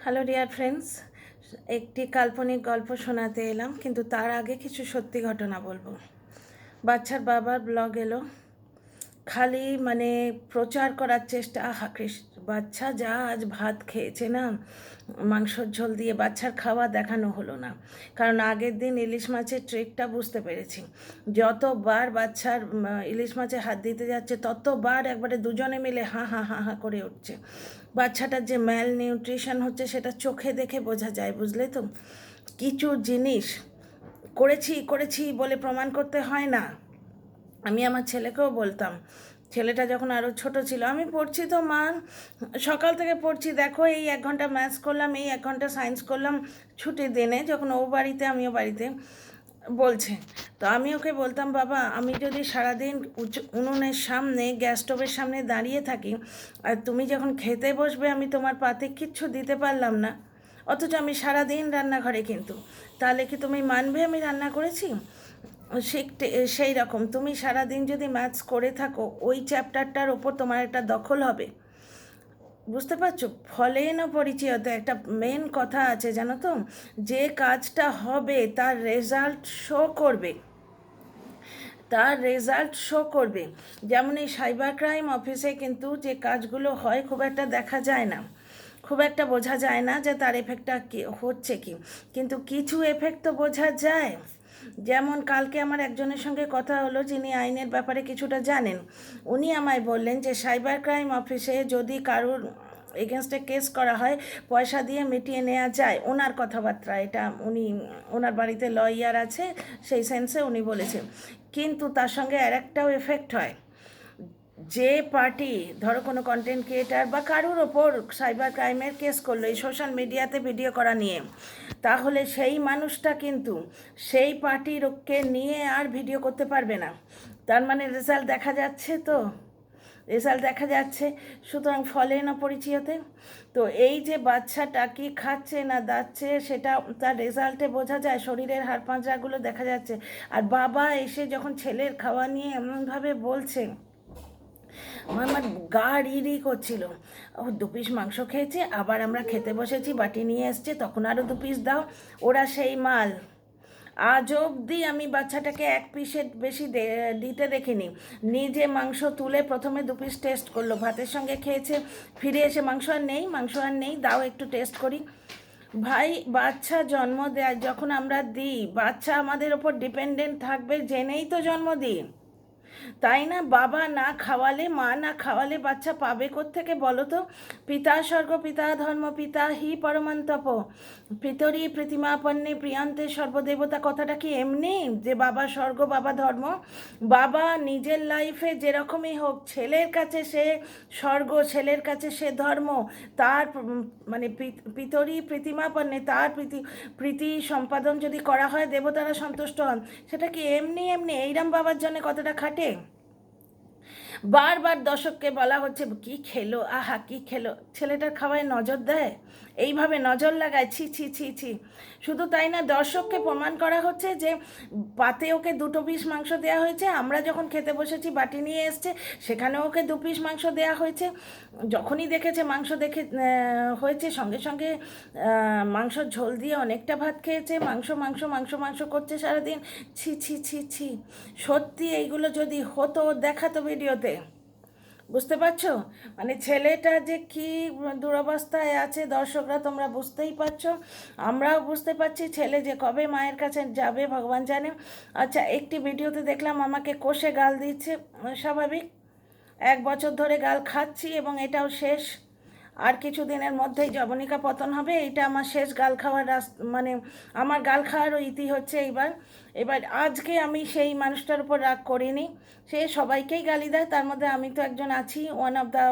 Hello dear friends, একটি কাল্পনিক গল্প শোনাতে এলাম, কিন্তু তার আগে কিছু সত্যি ঘটনা বলবো। বাচ্চার বাবার ব্লগ এলো, খালি প্রচার করার চেষ্টা। আহা বাচ্চা যা আজ ভাত খেয়েছে না, মাংসর ঝোল দিয়ে, বাচ্চার খাওয়া দেখানো হলো না। কারণ আগের দিন ইলিশ মাছের ট্রিকটা বুঝতে পেরেছি। যতবার বাচ্চার ইলিশ মাছে হাত দিতে যাচ্ছে, ততবার একবারে দুজনে মিলে হাঁ হাঁ হাঁ হাঁ করে উঠছে। বাচ্চাটার যে ম্যাল নিউট্রিশন হচ্ছে সেটা চোখে দেখে বোঝা যায়, বুঝলে তো। কিছু জিনিস করেছি করেছি বলে প্রমাণ করতে হয় না। আমি আমার ছেলেকেও বলতাম, ছেলেটা যখন আরও ছোট ছিল, আমি পড়ছি তো মা, সকাল থেকে পড়ছি, দেখো এই 1 ঘন্টা ম্যাথস করলাম, এই 1 ঘন্টা সায়েন্স করলাম ছুটির দিনে, যখন ও বাড়িতে আমিও বাড়িতে। বলছে তো আমি ওকে বলতাম, বাবা আমি যদি সারাদিন উনুনের সামনে, গ্যাস স্টোভের সামনে দাঁড়িয়ে থাকি, আর তুমি যখন খেতে বসবে আমি তোমার পাতে কিচ্ছু দিতে পারলাম না, অথচ আমি সারাদিন রান্নাঘরে, কিন্তু তাহলে কি তুমি মানবে আমি রান্না করেছি? সেই রকম তুমি সারাদিন যদি ম্যাথস করে থাকো, ওই চ্যাপ্টারটার ওপর তোমার একটা দখল হবে। বুঝতে পারছো? ফলে না পরিচয়ত একটা মেন কথা আছে, জানো তো, যে কাজটা হবে তার রেজাল্ট শো করবে, তার রেজাল্ট শো করবে। যেমন এই সাইবার ক্রাইম অফিসে কিন্তু যে কাজগুলো হয় খুব একটা দেখা যায় না, খুব একটা বোঝা যায় না যে তার এফেক্টটা কী হচ্ছে কি, কিন্তু কিছু এফেক্ট তো বোঝা যায়। যেমন কালকে আমার একজনের সঙ্গে কথা হলো, যিনি আইনের ব্যাপারে কিছুটা জানেন। উনি আমায় বললেন যে সাইবার ক্রাইম অফিসে যদি কারুর এগেনস্টে কেস করা হয়, পয়সা দিয়ে মিটিয়ে নেওয়া যায়। ওনার কথাবার্তা এটা, উনি, ওনার বাড়িতে লয়ার আছে, সেই সেন্সে উনি বলেছেন। কিন্তু তার সঙ্গে আর একটাও এফেক্ট হয়। যে পার্টি ধরো কোনো কন্টেন্ট ক্রিয়েটার বা কারুর ওপর সাইবার ক্রাইমের কেস করলো এই সোশ্যাল মিডিয়াতে ভিডিও করা নিয়ে, তাহলে সেই মানুষটা কিন্তু সেই পার্টিরকে নিয়ে আর ভিডিও করতে পারবে না। তার মানে রেজাল্ট দেখা যাচ্ছে তো, রেজাল্ট দেখা যাচ্ছে। সুতরাং ফলে না পরিচয়তে, তো এই যে বাচ্চাটা কি খাচ্ছে না দাচ্ছে সেটা তার রেজাল্টে বোঝা যায়, শরীরের হাড় পাঁজরাগুলো দেখা যাচ্ছে। আর বাবা এসে যখন ছেলের খাওয়া নিয়ে এমনভাবে বলছে, আমার গা রি করছিল। ও 2 পিস মাংস খেয়েছে, আবার আমরা খেতে বসেছি, বাটি নিয়ে এসছে, তখন আরও 2 পিস দাও, ওরা সেই মাল। আজ অবধি আমি বাচ্চাটাকে 1 পিসের বেশি দিতে দেখিনি। নিজে মাংস তুলে প্রথমে 2 পিস টেস্ট করলো, ভাতের সঙ্গে খেয়েছে, ফিরে এসে মাংস আর নেই, মাংস আর নেই, দাও একটু টেস্ট করি। ভাই, বাচ্চা জন্ম দেয় যখন আমরা দিই, বাচ্চা আমাদের ওপর ডিপেন্ডেন্ট থাকবে জেনেই তো জন্ম দিই, তাই না? বাবা না খাওয়ালে, মা না খাওয়ালে বাচ্চা পাবে কোত্থেকে বলো তো? পিতা স্বর্গ পিতা ধর্ম পিতা হি পরমন্তপ পিতরি প্রতিমাপন্নে প্রিয়ান্তে সর্বদেবতা, কথাটা কি এমনি যে বাবা স্বর্গ বাবা ধর্ম? বাবা নিজের লাইফে যেরকমই হোক, ছেলের কাছে সে স্বর্গ, ছেলের কাছে সে ধর্ম। তার পিতরি প্রতিমাপন্নে, তার প্রীতি সম্পাদন যদি করা হয়, দেবতারা সন্তুষ্ট হন। সেটা কি এমনি এমনি এইরাম বাবার জন্য কতটা খাটে? বারবার দর্শককে বলা হচ্ছে কি খেলো, আহা কি খেলো, ছেলেটার খাওয়ায় নজর দেয়, এইভাবে নজর লাগায়, ছি ছি ছি ছি। শুধু তাই না, দর্শককে প্রমাণ করা হচ্ছে যে পাতে ওকে 2 পিস মাংস দেওয়া হয়েছে, আমরা যখন খেতে বসেছি বাটি নিয়ে এসছে, সেখানে ওকে 2 পিস মাংস দেওয়া হয়েছে। যখনই দেখেছে মাংস দেখে হয়েছে, সঙ্গে সঙ্গে মাংসর ঝোল দিয়ে অনেকটা ভাত খেয়েছে, মাংস মাংস মাংস মাংস করছে সারাদিন। ছি ছি ছি ছি। সত্যি এইগুলো যদি হতো, দেখাতো ভিডিওতে, বুঝতে পারছো? ছেলেটা যে কি দুরবস্থায় আছে, দর্শকরা তোমরা বুঝতেই পারছো, আমরাও বুঝতে পারছি। ছেলে যে কবে মায়ের কাছে যাবে ভগবান জানে। আচ্ছা, একটি ভিডিওতে দেখলাম আমাকে কষে গাল দিচ্ছে, স্বাভাবিক, 1 বছর ধরে গাল খাচ্ছি এবং এটাও শেষ। আর কিছু দিনের মধ্যেই যবনিকা পতন হবে, এটা আমার শেষ গাল খাওয়ার আমার গাল খাওয়ারও ইতি হচ্ছে এইবার। এবার আজকে আমি সেই মানুষটার উপর রাগ করিনি, সে সবাইকেই গালি দেয়, তার মধ্যে আমি তো একজন আছি, ওয়ান অফ দ্য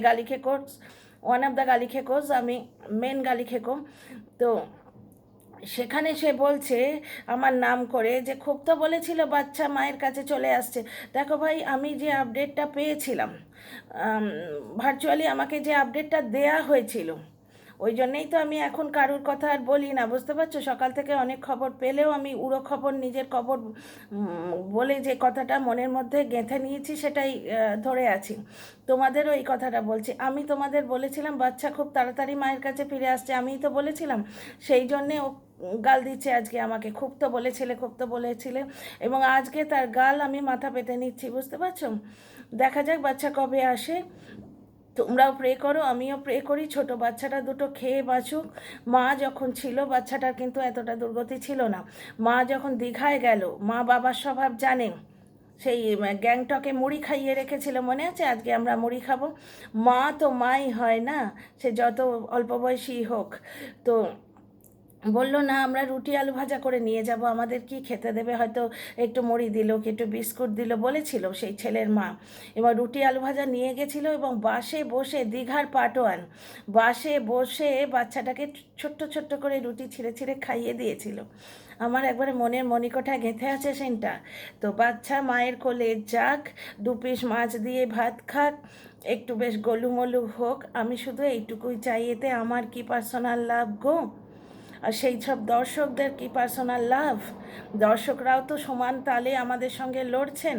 গালি খেকোস, ওয়ান অফ দ্য গালি খেকোস, আমি মেন গালি খেকো। তো সেখানে সে বলছে আমার নাম করে যে খুব তো বলেছিল বাচ্চা মায়ের কাছে চলে আসছে। দেখো ভাই, আমি যে আপডেটটা পেয়েছিলাম, ভার্চুয়ালি আমাকে যে আপডেটটা দেয়া হয়েছিল, ওই জন্যেই তো আমি এখন কারুর কথা আর বলি না, বুঝতে পারছো? সকাল থেকে অনেক খবর পেলেও আমি উড়ো খবর, নিজের খবর বলে যে কথাটা মনের মধ্যে গেঁথে নিয়েছি সেটাই ধরে আছি। তোমাদেরও এই কথাটা বলছি। আমি তোমাদের বলেছিলাম বাচ্চা খুব তাড়াতাড়ি মায়ের কাছে ফিরে আসছে, আমিই তো বলেছিলাম। সেই জন্যে ও গাল দিচ্ছে আজকে আমাকে, খুব তো বলেছিলে, খুব তো বলেছিলে। এবং আজকে তার গাল আমি মাথা পেতে নিচ্ছি, বুঝতে পারছো? দেখা যাক বাচ্চা কবে আসে। তোমরাও প্রে করো, আমিও প্রে করি ছোট বাচ্চাটা দুটো খেয়ে বাঁচুক। মা যখন ছিল বাচ্চাটার কিন্তু এতটা দুর্গতি ছিল না। মা যখন দীঘায় গেল, মা বাবার স্বভাব জানে, সেই গ্যাংটকে মুড়ি খাইয়ে রেখেছিল, মনে আছে? আজকে আমরা মুড়ি খাবো। মা তো মাই হয় না, সে যত অল্প বয়সী হোক। তো বললো না আমরা রুটি আলু ভাজা করে নিয়ে যাব, আমাদের কি খেতে দেবে, হয়তো একটু মুড়ি দিল কি একটু বিস্কুট দিল বলেছিল সেই ছেলের মা। এবার রুটি আলু ভাজা নিয়ে গেছিলো এবং বাসে বসে, দীঘার পাটোয়ান, বাসে বসে বাচ্চাটাকে ছোট্ট ছোট্ট করে রুটি ছিঁড়ে ছিঁড়ে খাইয়ে দিয়েছিল। আমার একবারে মনের মণিকোঠায় গেঁথে আছে সেটা। তো বাচ্চা মায়ের কোলে যাক, 2 পিস মাছ দিয়ে ভাত খাক, একটু বেশ গোলুমলু হোক, আমি শুধু এইটুকুই চাই। এতে আমার কি পার্সোনাল লাভ গো? আর সেই সব দর্শকদের কি পার্সোনাল লাভ? দর্শকরাও তো সমান তালে আমাদের সঙ্গে লড়ছেন।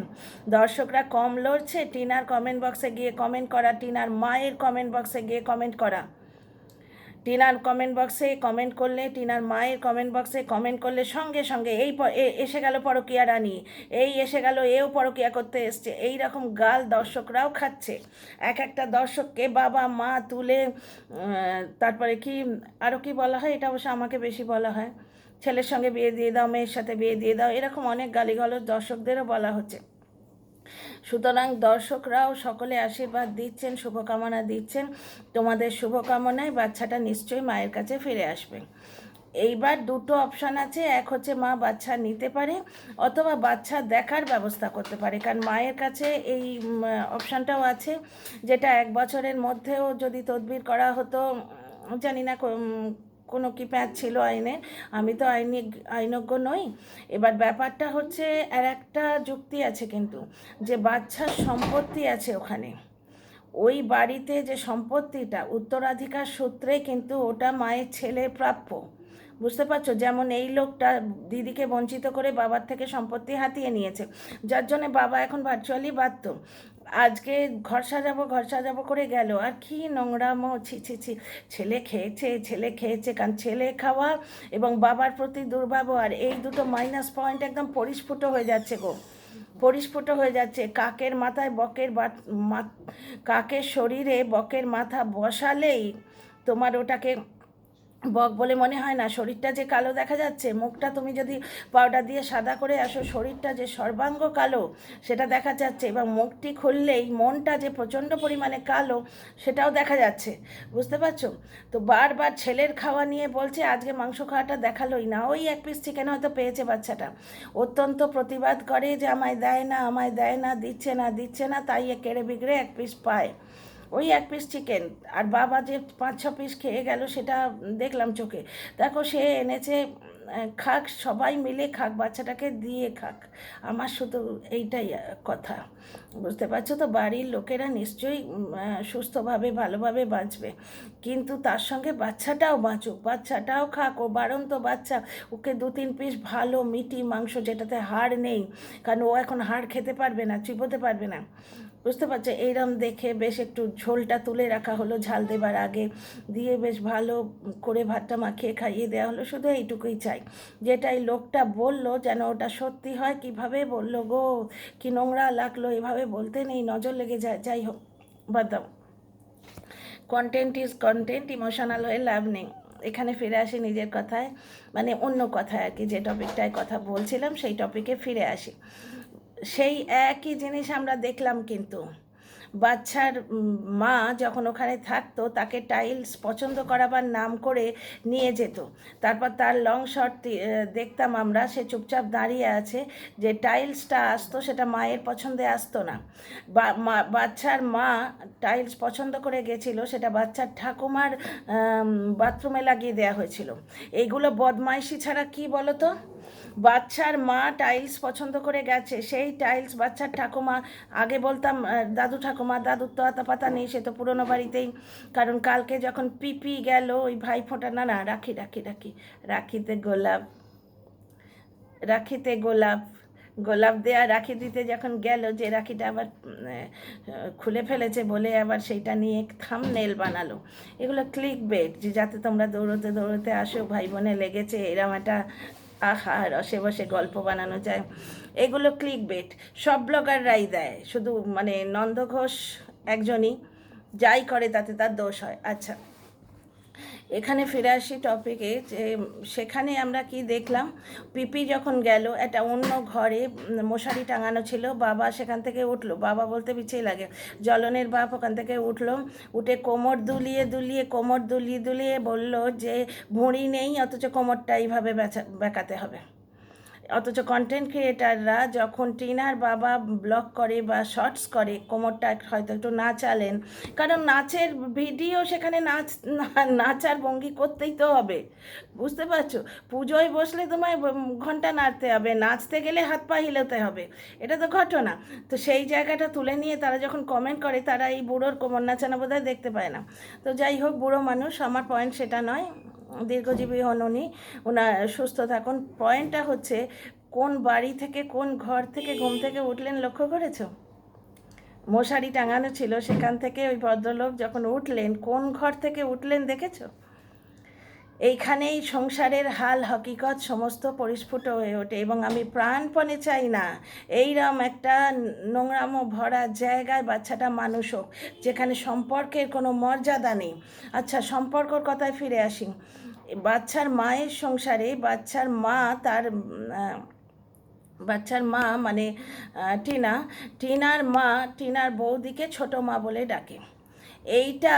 দর্শকরা কম লড়ছে? টিনার কমেন্ট বক্সে গিয়ে কমেন্ট করা, টিনার মায়ের কমেন্ট বক্সে গিয়ে কমেন্ট করা। টিনার কমেন্ট বক্সে কমেন্ট করলে, টিনার মায়ের কমেন্ট বক্সে কমেন্ট করলে সঙ্গে সঙ্গে এই এসে গেল পরকীয়া রানী, এই এসে গেল, এও পরকীয়া করতে এসছে, এই রকম গাল দর্শকরাও খাচ্ছে। এক একটা দর্শককে বাবা মা তুলে, তারপরে কি আরও কি বলা হয়, এটা অবশ্য আমাকে বেশি বলা হয়, ছেলের সঙ্গে বিয়ে দিয়ে দাও, মেয়ের সাথে বিয়ে দিয়ে দাও, এরকম অনেক গালিগালাজ দর্শকদেরও বলা হচ্ছে। সুতরাং দর্শকরাও সকলে আশীর্বাদ দিচ্ছেন, শুভকামনা দিচ্ছেন। তোমাদের শুভকামনায় বাচ্চাটা নিশ্চয়ই মায়ের কাছে ফিরে আসবে। এইবার দুটো অপশান আছে, এক হচ্ছে মা বাচ্চা নিতে পারে অথবা বাচ্চা দেখার ব্যবস্থা করতে পারে, কারণ মায়ের কাছে এই অপশানটাও আছে, যেটা 1 বছরের মধ্যেও যদি তদবির করা হতো, জানি না কোনো কি প্যাঁচ ছিল আইনে, আমি তো আইনজ্ঞ নই। এবার ব্যাপারটা হচ্ছে আর একটা যুক্তি আছে কিন্তু, যে বাচ্চার সম্পত্তি আছে ওখানে, ওই বাড়িতে যে সম্পত্তিটা উত্তরাধিকার সূত্রে কিন্তু ওটা মায়ের ছেলের প্রাপ্য, বুঝতে পারছো? যেমন এই লোকটা দিদিকে বঞ্চিত করে বাবার থেকে সম্পত্তি হাতিয়ে নিয়েছে, যার জন্যে বাবা এখন ভার্চুয়ালি বাধ্য। আজকে ঘর সাজাবো করে গেল, আর কি নোংরামো, ছি ছি ছি। ছেলে খেয়েছে কারণ ছেলে খাওয়া এবং বাবার প্রতি দুর্ব্যবহার, এই দুটো মাইনাস পয়েন্ট একদম পরিস্ফুট হয়ে যাচ্ছে গো, পরিস্ফুট হয়ে যাচ্ছে। কাকের মাথায় কাকের শরীরে বকের মাথা বসালেই তোমার ওটাকে বক বলে মনে হয় না। শরীরটা যে কালো দেখা যাচ্ছে, মুখটা তুমি যদি পাউডার দিয়ে সাদা করে আসো, শরীরটা যে সর্বাঙ্গ কালো সেটা দেখা যাচ্ছে, এবং মুখটি খুললেই মনটা যে প্রচণ্ড পরিমাণে কালো সেটাও দেখা যাচ্ছে, বুঝতে পারছো? তো বারবার ছেলের খাওয়া নিয়ে বলছে, আজকে মাংস খাওয়াটা দেখালোই না, ওই 1 পিস চিকেন হয়তো পেয়েছে বাচ্চাটা, অত্যন্ত প্রতিবাদ করে যে আমায় দেয় না, দিচ্ছে না, তাই কেড়ে বিগড়ে 1 পিস পায়, ওই 1 পিস চিকেন। আর বাবা যে 5-6 পিস খেয়ে গেল সেটা দেখলাম চোখে। দেখো সে এনেছে, খাক, সবাই মিলে খাক, বাচ্চাটাকে দিয়ে খাক, আমার শুধু এইটাই কথা, বুঝতে পারছো তো? বাড়ির লোকেরা নিশ্চয়ই সুস্থভাবে ভালোভাবে বাঁচবে, কিন্তু তার সঙ্গে বাচ্চাটাও বাঁচুক, বাচ্চাটাও খাক, ও বাড়ন্ত বাচ্চা, ওকে 2-3 পিস ভালো মিটি মাংস যেটাতে হাড় নেই, কারণ ও এখন হাড় খেতে পারবে না, চিবোতে পারবে না, বুঝতে পারছো? এইরকম দেখে বেশ একটু ঝোলটা তুলে রাখা হলো ঝাল দেবার আগে, দিয়ে বেশ ভালো করে ভাতটা মাখিয়ে খাইয়ে দেওয়া হলো, শুধু এইটুকুই চাই, যেটাই লোকটা বললো যেন ওটা সত্যি হয়। কিভাবে বললো গো, কি নোংরা লাগলো, এভাবে বলতে নেই, নজর লেগে যায়। যাই হোক, বাদ দাও, কন্টেন্ট ইজ কন্টেন্ট, ইমোশনাল হয়ে লাভ নেই। এখানে ফিরে আসি নিজের কথায়, মানে অন্য কথায় আর কি, যে টপিকটায় কথা বলছিলাম সেই টপিকে ফিরে আসি। সেই একই জিনিস আমরা দেখলাম কিন্তু, বাচ্চার মা যখন ওখানে থাকতো তাকে টাইলস পছন্দ করাবার নাম করে নিয়ে যেত, তারপর তার লং শট দেখতাম আমরা, সে চুপচাপ দাঁড়িয়ে আছে, যে টাইলসটা আসতো সেটা মায়ের পছন্দে আসতো না, বাচ্চার মা টাইলস পছন্দ করে গেছিলো, সেটা বাচ্চার ঠাকুমার বাথরুমে লাগিয়ে দেওয়া হয়েছিল। এইগুলো বদমাইশি ছাড়া কি বলো তো? বাচ্চার মা টাইলস পছন্দ করে গেছে, সেই টাইলস বাচ্চার ঠাকুমা, আগে বলতাম দাদু ঠাকুমা, তোমার দাদুর তো আতা পাতা নেই, সে তো পুরোনো বাড়িতেই। কারণ কালকে যখন পিপি গেল ওই ভাই ফোঁটা, না না রাখি রাখি রাখি রাখিতে গোলাপ, রাখিতে গোলাপ, গোলাপ দেয়া রাখি দিতে যখন গেল, যে রাখিটা আবার খুলে ফেলেছে বলে আবার সেইটা নিয়ে থাম্বনেল বানালো। এগুলো ক্লিক বেট, যে যাতে তোমরা দৌড়তে দৌড়তে আসো, ভাই বোনে লেগেছে, এরম একটা আহা রসে বসে গল্প বানানো যায়। এগুলো ক্লিক বেট, সব ব্লগাররাই দেয়, শুধু মানে নন্দ ঘোষ একজনই যাই করে তাতে তার দোষ হয়। আচ্ছা, এখানে ফিরে আসি টপিকে, যে সেখানে আমরা কি দেখলাম, পিপি যখন গেল একটা অন্য ঘরে মশারি টাঙানো ছিল, বাবা সেখান থেকে উঠলো, বাবা বলতে পিছিয়ে লাগে, জ্বলনের বাপ ওখান থেকে উঠলো, উঠে কোমর দুলিয়ে দুলিয়ে কোমর দুলিয়ে দুলিয়ে বলল যে ভুঁড়ি নেই অথচ কোমরটা এইভাবে বেঁকাতে হবে। অথচ কন্টেন্ট ক্রিয়েটাররা যখন টিনার বাবা ব্লগ করে বা শর্টস করে, কোমরটা হয়তো একটু নাচালেন, কারণ নাচের ভিডিও, সেখানে নাচার ভঙ্গি করতেই তো হবে, বুঝতে পারছো? পুজোয় বসলে তোমায় ঘন্টা নাড়তে হবে, নাচতে গেলে হাত পা হিলোতে হবে, এটা তো ঘটনা। তো সেই জায়গাটা তুলে নিয়ে তারা যখন কমেন্ট করে, তারা এই বুড়োর কোমর নাচানো বোধহয় দেখতে পায় না। তো যাই হোক, বুড়ো মানুষ, আমার পয়েন্ট সেটা নয়, দীর্ঘজীবী হন উনি, ওনার সুস্থ থাকুন। পয়েন্টটা হচ্ছে কোন বাড়ি থেকে, কোন ঘর থেকে ঘুম থেকে উঠলেন লক্ষ্য করেছো? মশারি টাঙানো ছিল, সেখান থেকে ওই ভদ্রলোক যখন উঠলেন, কোন ঘর থেকে উঠলেন দেখেছো? এইখানেই সংসারের হাল হকিকত সমস্ত পরিস্ফুট হয়ে ওঠে। এবং আমি প্রাণপণে চাই না এইরকম একটা নোংরামো ভরা জায়গায় বাচ্চাটা মানুষ হোক, যেখানে সম্পর্কের কোনো মর্যাদা নেই। আচ্ছা, সম্পর্কর কথায় ফিরে আসি। বাচ্চার মায়ের সংসারে বাচ্চার মা মানে টিনার মা টিনার বৌদিকে ছোট মা বলে ডাকে। এইটা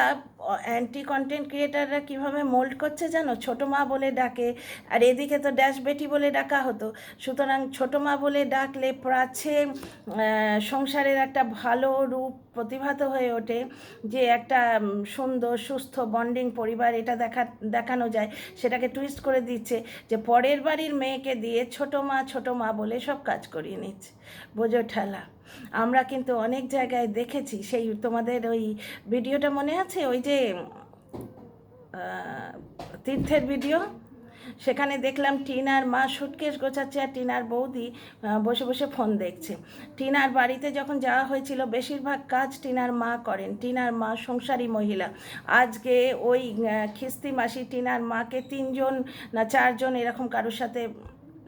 অ্যান্টি কন্টেন্ট ক্রিয়েটাররা কীভাবে মোল্ড করছে জানো? ছোটো মা বলে ডাকে, আর এদিকে তো ড্যাশ বেটি বলে ডাকা হতো। সুতরাং ছোটো মা বলে ডাকলে প্রাচ্ছে সংসারের একটা ভালো রূপ প্রতিভাত হয়ে ওঠে, যে একটা সুন্দর সুস্থ বন্ডিং পরিবার, এটা দেখানো যায়। সেটাকে টুইস্ট করে দিচ্ছে যে পরের বাড়ির মেয়েকে দিয়ে ছোটো মা বলে সব কাজ করিয়ে নিচ্ছে। বোঝো ঠেলা। আমরা কিন্তু অনেক জায়গায় দেখেছি, সেই তোমাদের ওই ভিডিওটা মনে আছে, ওই যে তীর্থের ভিডিও, সেখানে দেখলাম টিনার মা সুটকেস গোছাচ্ছে আর টিনার বৌদি বসে বসে ফোন দেখছে। টিনার বাড়িতে যখন যাওয়া হয়েছিল, বেশিরভাগ কাজ টিনার মা করেন, টিনার মা সংসারী মহিলা। আজকে ওই খিস্তি মাসি টিনার মাকে 3জন না 4জন এরকম কারোর সাথে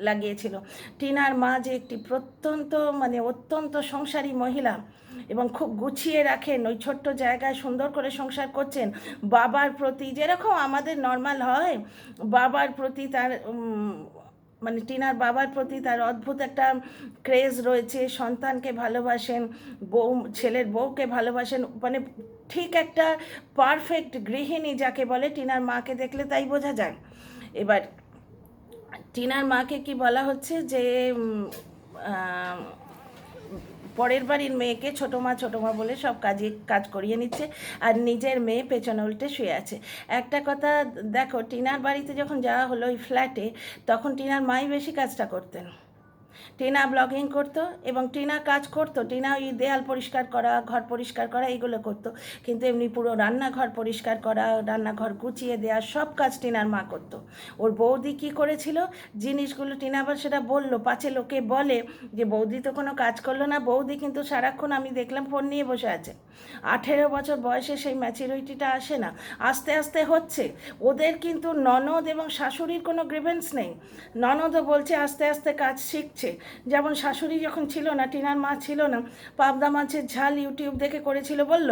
লাগিয়েছিল। টিনার মা যে একটি অত্যন্ত সংসারী মহিলা, এবং খুব গুছিয়ে রাখেন, ওই ছোট্ট জায়গায় সুন্দর করে সংসার করছেন। বাবার প্রতি যেরকম আমাদের নর্মাল হয়, বাবার প্রতি তার টিনার বাবার প্রতি তার অদ্ভুত একটা ক্রেজ রয়েছে, সন্তানকে ভালোবাসেন, ছেলের বউকে ভালোবাসেন, ঠিক একটা পারফেক্ট গৃহিণী যাকে বলে, টিনার মাকে দেখলে তাই বোঝা যায়। এবার টিনার মাকে কি বলা হচ্ছে, যে পরের বাড়ির মেয়েকে ছোটো মা বলে সব কাজ করিয়ে নিচ্ছে, আর নিজের মেয়ে পেছনে উল্টে শুয়ে আছে। একটা কথা দেখো, টিনার বাড়িতে যখন যাওয়া হলো ওই ফ্ল্যাটে, তখন টিনার মাই বেশি কাজটা করতেন। টিনা ব্লগিং করতো এবং টিনা কাজ করতো, টিনা ওই দেয়াল পরিষ্কার করা, ঘর পরিষ্কার করা, এইগুলো করতো। কিন্তু এমনি পুরো রান্নাঘর পরিষ্কার করা, রান্নাঘর গুছিয়ে দেওয়া, সব কাজ টিনার মা করতো। ওর বৌদি কী করেছিল জিনিসগুলো, টিনা আবার সেটা বললো, পাছে লোকে বলে যে বৌদি তো কোনো কাজ করলো না। বৌদি কিন্তু সারাক্ষণ আমি দেখলাম ফোন নিয়ে বসে আছে। 18 বছর বয়সে সেই ম্যাচুরিটিটা আসে না, আস্তে আস্তে হচ্ছে। ওদের কিন্তু ননদ এবং শাশুড়ির কোনো গ্রিভেন্স নেই। ননদও বলছে আস্তে আস্তে কাজ শিখছে। যেমন শাশুড়ি যখন ছিল না, টিনার মা ছিল না, পাবদা মাছের ঝাল ইউটিউব দেখে করেছিল বলল,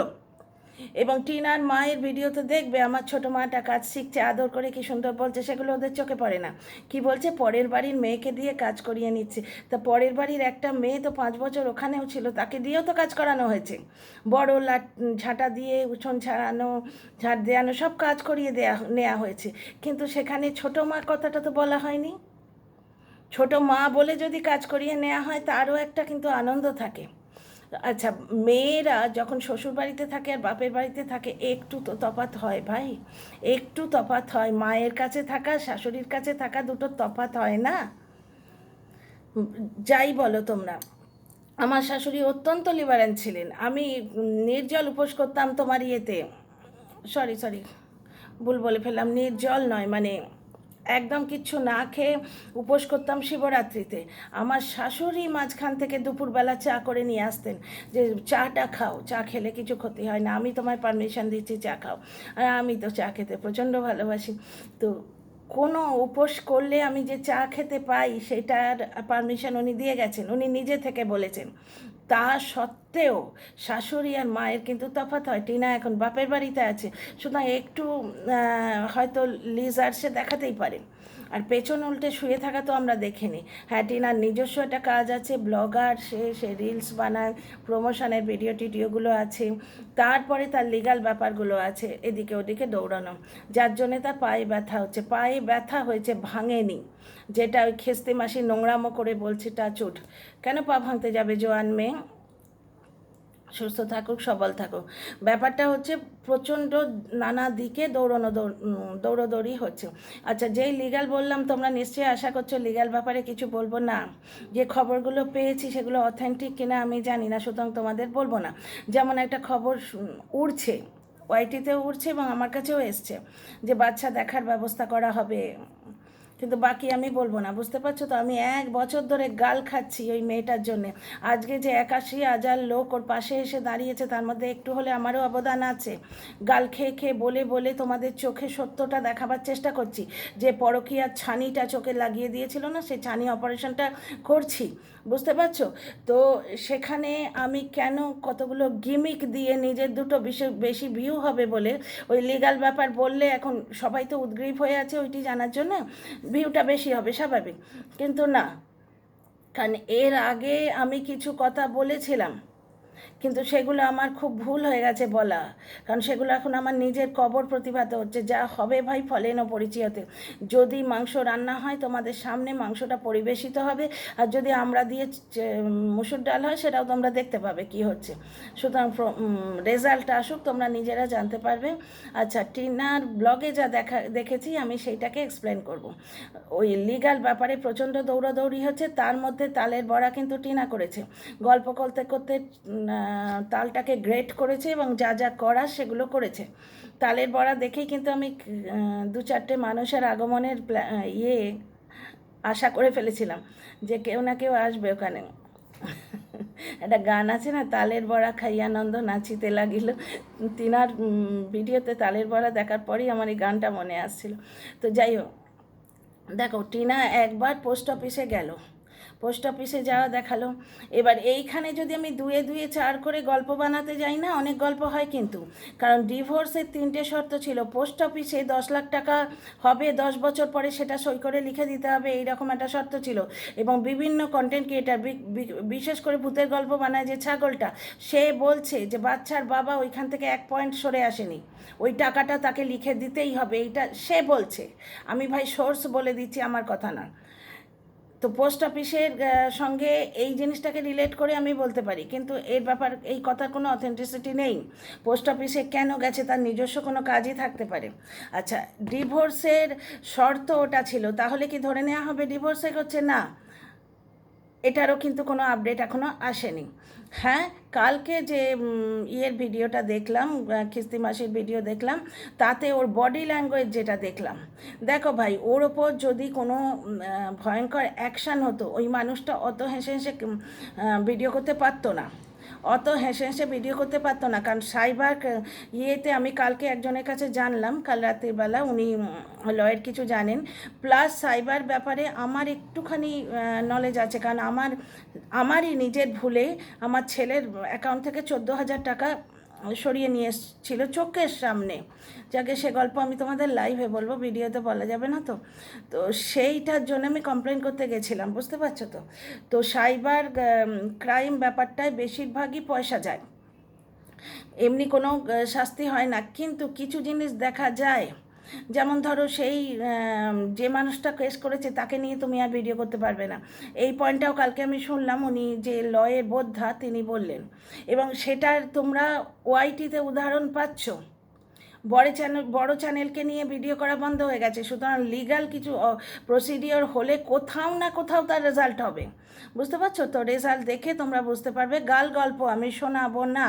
এবং টিনার মায়ের ভিডিওতে দেখবে আমার ছোটো মাটা কাজ শিখছে, আদর করে কি সুন্দর বলছে, সেগুলো ওদের চোখে পড়ে না। কি বলছে, পরের বাড়ির মেয়েকে দিয়ে কাজ করিয়ে নিচ্ছে। তা পরের বাড়ির একটা মেয়ে তো 5 বছর ওখানেও ছিল, তাকে দিয়েও তো কাজ করানো হয়েছে। বড় ঝাঁটা দিয়ে উঠোন ছাড়ানো, ঝাড় দেওয়ানো, সব কাজ করিয়ে নেওয়া হয়েছে। কিন্তু সেখানে ছোটো মা কথাটা তো বলা হয়নি। ছোটো মা বলে যদি কাজ করিয়ে নেওয়া হয়, তারও একটা কিন্তু আনন্দ থাকে। আচ্ছা, মেয়েরা যখন শ্বশুর বাড়িতে থাকে আর বাপের বাড়িতে থাকে, একটু তো তফাৎ হয় ভাই, একটু তফাৎ হয়। মায়ের কাছে থাকা, শাশুড়ির কাছে থাকা, দুটো তফাৎ হয় না? যাই বলো তোমরা। আমার শাশুড়ি অত্যন্ত লিবারেল ছিলেন। আমি নির্জল উপোস করতাম তোমার ইয়েতে, সরি ভুল বলে ফেললাম, নির্জল নয়, মানে একদম কিচ্ছু না খেয়ে উপোস করতাম শিবরাত্রিতে। আমার শাশুড়ি মাঝখান থেকে দুপুরবেলা চা করে নিয়ে আসতেন, যে চাটা খাও, চা খেলে কিছু ক্ষতি হয় না, আমি তোমায় পারমিশন দিচ্ছি চা খাও। আর আমি তো চা খেতে প্রচণ্ড ভালোবাসি। তো কোনো উপোস করলে আমি যে চা খেতে পাই সেটার পারমিশন উনি দিয়ে গেছেন, উনি নিজে থেকে বলেছেন। তা সত্ত্বেও শাশুড়ি আর মায়ের কিন্তু তফাৎ হয়। টিনা এখন বাপের বাড়িতে আছে, সুতরাং একটু হয়তো লিজার্সে দেখাতেই পারে। আর পেছন উল্টে শুয়ে থাকা তো আমরা দেখিনি। হ্যাঁ, টিনার নিজস্ব একটা কাজ আছে, ব্লগার, সে রিলস বানায়, প্রমোশনের ভিডিও টিডিওগুলো আছে, তারপরে তার লিগাল ব্যাপারগুলো আছে, এদিকে ওদিকে দৌড়ানো, যার জন্যে তার পায়ে ব্যথা হচ্ছে। পায়ে ব্যথা হয়েছে, ভাঙেনি, যেটা ওই খেস্তি মাসি নোংরামো করে বলছে টাচুট। কেন পা ভাঙতে যাবে জোয়ান মেয়ে? সুস্থ থাকুক, সবল থাকুক। ব্যাপারটা হচ্ছে প্রচণ্ড নানা দিকে দৌড়োদৌড়ি হচ্ছে। আচ্ছা, যেই লিগ্যাল বললাম, তোমরা নিশ্চয়ই আশা করছো লিগ্যাল ব্যাপারে কিছু বলবো না। যে খবরগুলো পেয়েছি সেগুলো অথেন্টিক কিনা আমি জানি না, সুতরাং তোমাদের বলবো না। যেমন একটা খবর উড়ছে, ওয়াইটিতেও উড়ছে এবং আমার কাছেও এসছে, যে বাচ্চা দেখার ব্যবস্থা করা হবে, কিন্তু বাকি আমি বলবো না। বুঝতে পারছো তো? আমি 1 বছর ধরে গাল খাচ্ছি ওই মেয়েটার জন্যে। আজকে যে 81,000 লোক ওর পাশে এসে দাঁড়িয়েছে, তার মধ্যে একটু হলে আমারও অবদান আছে। গাল খেয়ে খেয়ে বলে বলে তোমাদের চোখে সত্যটা দেখাবার চেষ্টা করছি, যে পরকীয়ার ছানিটা চোখে লাগিয়ে দিয়েছিল না, সেই ছানি অপারেশনটা করছি। বুঝতে পারছো তো? সেখানে আমি কেন কতগুলো গিমিক দিয়ে নিজের দুটো বেশি ভিউ হবে বলে ওই লিগাল ব্যাপার বললে, এখন সবাই তো উদ্গ্রীব হয়ে আছে ওইটি জানার জন্য, ভিউটা বেশি হবে স্বাভাবিক। কিন্তু না, কারণ এর আগে আমি কিছু কথা বলেছিলাম, কিন্তু সেগুলো আমার খুব ভুল হয়ে গেছে বলা, কারণ সেগুলো এখন আমার নিজের কবর প্রতিভাত হচ্ছে। যা হবে ভাই ফলেন পরিচয়তে। যদি মাংস রান্না হয় তোমাদের সামনে মাংসটা পরিবেশিত হবে, আর যদি আমরা দিয়ে মুসুর ডাল হয় সেটাও তোমরা দেখতে পাবে কি হচ্ছে। সুতরাং রেজাল্টটা আসুক, তোমরা নিজেরা জানতে পারবে। আচ্ছা, টিনার ব্লগে যা দেখেছি আমি সেইটাকে এক্সপ্লেন করব। ওই লিগাল ব্যাপারে প্রচণ্ড দৌড়াদৌড়ি হচ্ছে, তার মধ্যে তালের বড়া কিন্তু টিনা করেছে। গল্প করতে করতে তালটাকে গ্রেট করেছে এবং যা যা করার সেগুলো করেছে। তালের বড়া দেখেই কিন্তু আমি 2-4টে মানুষের আগমনের আশা করে ফেলেছিলাম, যে কেউ না কেউ আসবে ওখানে। একটা গান আছে না, তালের বড়া খাইয়ানন্দ নাচিতে লাগিল। তিনার ভিডিওতে তালের বড়া দেখার পরেই আমার এই গানটা মনে আসছিল। তো যাই হোক, দেখো, টিনা একবার পোস্ট অফিসে গেল, পোস্ট অফিসে যাওয়া দেখালো। এবার এইখানে যদি আমি 2-2-4 করে গল্প বানাতে যাই না, অনেক গল্প হয় কিন্তু। কারণ ডিভোর্সের 3টে শর্ত ছিল। পোস্ট অফিসে 10 লাখ টাকা হবে 10 বছর পরে, সেটা সই করে লিখে দিতে হবে, এইরকম একটা শর্ত ছিল। এবং বিভিন্ন কন্টেন্ট ক্রিয়েটার, বিশেষ করে ভূতের গল্প বানায় যে ছাগলটা, সে বলছে যে বাচ্চার বাবা ওইখান থেকে 1 পয়েন্ট সরে আসেনি, ওই টাকাটা তাকে লিখে দিতেই হবে, এইটা সে বলছে। আমি ভাই সোর্স বলে দিচ্ছি, আমার কথা না। তো পোস্ট অফিসের সঙ্গে এই জিনিসটাকে রিলেট করে আমি বলতে পারি, কিন্তু এর ব্যাপার, এই কথার কোনো অথেন্টিসিটি নেই। পোস্ট অফিসে কেন গেছে তার নিজস্ব কোনো কাজই থাকতে পারে। আচ্ছা, ডিভোর্সের শর্ত ওটা ছিল, তাহলে কি ধরে নেওয়া হবে ডিভোর্সে হচ্ছে? না, এটারও কিন্তু কোনো আপডেট এখনও আসেনি। হ্যাঁ, কালকে যে ভিডিওটা দেখলাম, খিস্তি মাসির ভিডিও দেখলাম, তাতে ওর বডি ল্যাঙ্গুয়েজ যেটা দেখলাম, দেখো ভাই, ওর ওপর যদি কোনো ভয়ঙ্কর অ্যাকশান হতো, ওই মানুষটা অত হেসে হেসে ভিডিও করতে পারতো না, অত হেসে হেসে ভিডিও করতে পারতো না। কারণ সাইবার ইয়েতে আমি কালকে একজনের কাছে জানলাম, কাল রাত্রিবেলা, উনি লয়ের কিছু জানেন, প্লাস সাইবার ব্যাপারে আমার একটুখানি নলেজ আছে। কারণ আমারই নিজের ভুলে আমার ছেলের অ্যাকাউন্ট থেকে 14,000 টাকা সরিয়ে নিয়ে এসেছিলো চোখের সামনে। যাকে সে গল্প আমি তোমাদের লাইভে বলবো, ভিডিওতে বলা যাবে না তো। তো সেইটার জন্য আমি কমপ্লেন করতে গেছিলাম, বুঝতে পারছো তো? তো সাইবার ক্রাইম ব্যাপারটায় বেশিরভাগই পয়সা যায়, এমনি কোনো শাস্তি হয় না। কিন্তু কিছু জিনিস দেখা যায়, যেমন ধরো সেই যে মানুষটা কেস করেছে তাকে নিয়ে তুমি আর ভিডিও করতে পারবে না, এই পয়েন্টটাও কালকে আমি শুনলাম, উনি যে লয়ের বোদ্ধা তিনি বললেন। এবং সেটার তোমরা ওআইটিতে উদাহরণ পাচ্ছ। বড় চ্যানেলকে নিয়ে ভিডিও করা বন্ধ হয়ে গেছে। সুতরাং লিগ্যাল কিছু প্রসিডিওর হলে কোথাও না কোথাও তার রেজাল্ট হবে, বুঝতে পারছো তো? রেজাল্ট দেখে তোমরা বুঝতে পারবে। গল্প আমি শোনাবো না।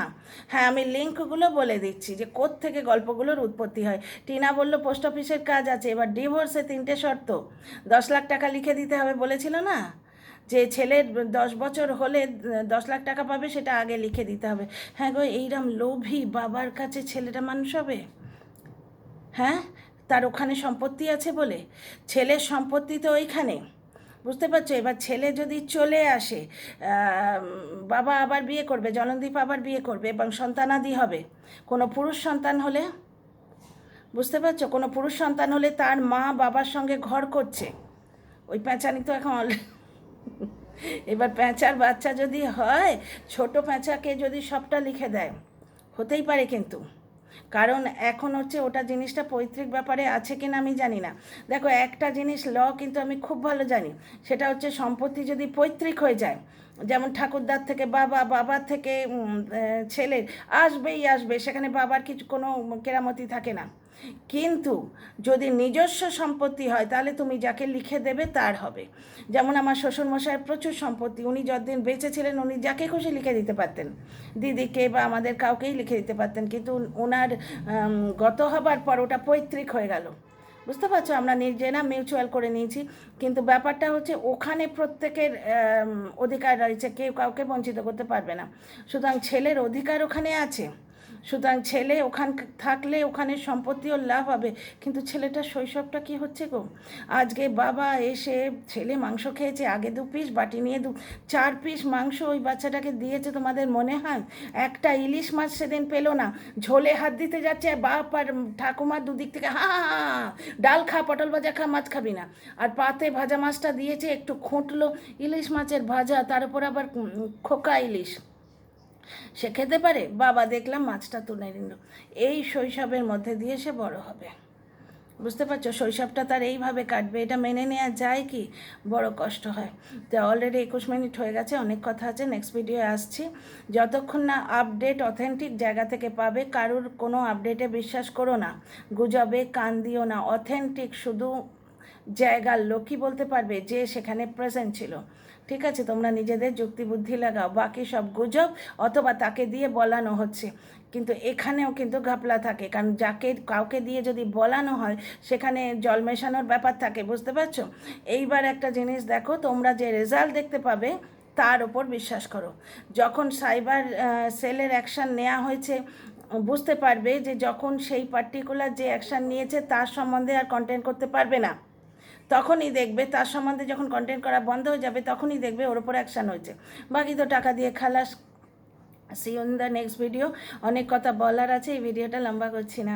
হ্যাঁ, আমি লিঙ্কগুলো বলে দিচ্ছি যে কোত্থেকে গল্পগুলোর উৎপত্তি হয়। টিনা বলল পোস্ট অফিসের কাজ আছে। এবার ডিভোর্সে 3টে শর্ত, 10 লাখ টাকা লিখে দিতে হবে বলেছিল না, যে ছেলের 10 বছর হলে 10 লাখ টাকা পাবে, সেটা আগে লিখে দিতে হবে। হ্যাঁ গো, এইরকম লোভী বাবার কাছে ছেলেটা মানুষ হবে? হ্যাঁ, তার ওখানে সম্পত্তি আছে বলে? ছেলের সম্পত্তি তো ওইখানে, বুঝতে পারছো? এবার ছেলে যদি চলে আসে, বাবা আবার বিয়ে করবে, জলনদীপ আবার বিয়ে করবে এবং সন্তানাদি হবে। কোনো পুরুষ সন্তান হলে, বুঝতে পারছো, কোনো পুরুষ সন্তান হলে তার মা বাবার সঙ্গে ঘর করছে। ওই প্যাঁচানি তো এখন এবার প্যাঁচার বাচ্চা যদি হয়, ছোট প্যাঁচাকে যদি সবটা লিখে দেয়, হতেই পারে কিন্তু। কারণ এখন হচ্ছে ওটা জিনিসটা পৈতৃক ব্যাপারে আছে কিনা আমি জানি না। দেখো, একটা জিনিস কিন্তু আমি খুব ভালো জানি, সেটা হচ্ছে সম্পত্তি যদি পৈতৃক হয়ে যায়, যেমন ঠাকুরদার থেকে বাবার থেকে ছেলের আসবেই আসবে, সেখানে বাবার কিছু কোনো কেরামতি থাকে না। কিন্তু যদি নিজস্ব সম্পত্তি হয়, তাহলে তুমি যাকে লিখে দেবে তার হবে। যেমন আমার শ্বশুরমশাইয়ের প্রচুর সম্পত্তি, উনি যতদিন বেঁচে ছিলেন উনি যাকে খুশি লিখে দিতে পারতেন, দিদিকে বা আমাদের কাউকেই লিখে দিতে পারতেন, কিন্তু ওনার গত হবার পর ওটা পৈতৃক হয়ে গেল, বুঝতে পারছো? আমরা নিজেরা মিউচুয়াল করে নিয়েছি, কিন্তু ব্যাপারটা হচ্ছে ওখানে প্রত্যেকের অধিকার রয়েছে, কেউ কাউকে বঞ্চিত করতে পারবে না। সুতরাং ছেলের অধিকার ওখানে আছে, সুতরাং ছেলে ওখান থাকলে ওখানে সম্পত্তিও লাভ হবে। কিন্তু ছেলেটার শৈশবটা কি হচ্ছে গো? আজকে বাবা এসে, ছেলে মাংস খেয়েছে, আগে 2 পিস, বাটি নিয়ে 4 পিস মাংস ওই বাচ্চাটাকে দিয়েছে। তোমাদের মনে হয় একটা ইলিশ মাছ সেদিন পেলো না, ঝোলে হাত দিতে যাচ্ছে, বাপ আর ঠাকুমা দুদিক থেকে হা হা হা, ডাল খা, পটল ভাজা খা, মাছ খাবি না। আর পাতে ভাজা মাছটা দিয়েছে, একটু খুঁটলো, ইলিশ মাছের ভাজা, তার উপর আবার খোকা ইলিশ, সে খেতে পারে? বাবা দেখলাম মাছটা তুলে নিল। এই শৈশবের মধ্যে দিয়ে সে বড় হবে, বুঝতে পারছো? শৈশবটা তার এইভাবে কাটবে, এটা মেনে নেওয়া যায় কি? বড় কষ্ট হয়। তো অলরেডি 21 মিনিট হয়ে গেছে, অনেক কথা আছে, নেক্সট ভিডিও আসছি। যতক্ষণ না আপডেট অথেন্টিক জায়গা থেকে পাবে, কারুর কোনো আপডেটে বিশ্বাস করো না, গুজবে কান দিও না। অথেন্টিক শুধু জায়গার লোকই বলতে পারবে যে সেখানে প্রেজেন্ট ছিল, ঠিক আছে? তোমরা নিজেদের যুক্তি বুদ্ধি লাগাও, বাকি সব গুজব অথবা তাকে দিয়ে বলানো হচ্ছে। কিন্তু এখানেও কিন্তু ঘাপলা থাকে, কারণ কাউকে দিয়ে যদি বলানো হয়, সেখানে জল মেশানোর ব্যাপার থাকে, বুঝতে পারছো? এইবার একটা জিনিস দেখো, তোমরা যে রেজাল্ট দেখতে পাবে তার ওপর বিশ্বাস করো। যখন সাইবার সেলের অ্যাকশান নেওয়া হয়েছে, বুঝতে পারবে যে যখন সেই পার্টিকুলার যে অ্যাকশান নিয়েছে তার সম্বন্ধে আর কন্টেন্ট করতে পারবে না, তখনই দেখবে তার সম্বন্ধে যখন কন্টেন্ট করা বন্ধ হয়ে যাবে, তখনই দেখবে ওর ওপর অ্যাকশান হয়েছে। বাকি তো টাকা দিয়ে খালাস। See you in the next video. অনেক কথা বলার আছে, এই ভিডিওটা লম্বা করছি না।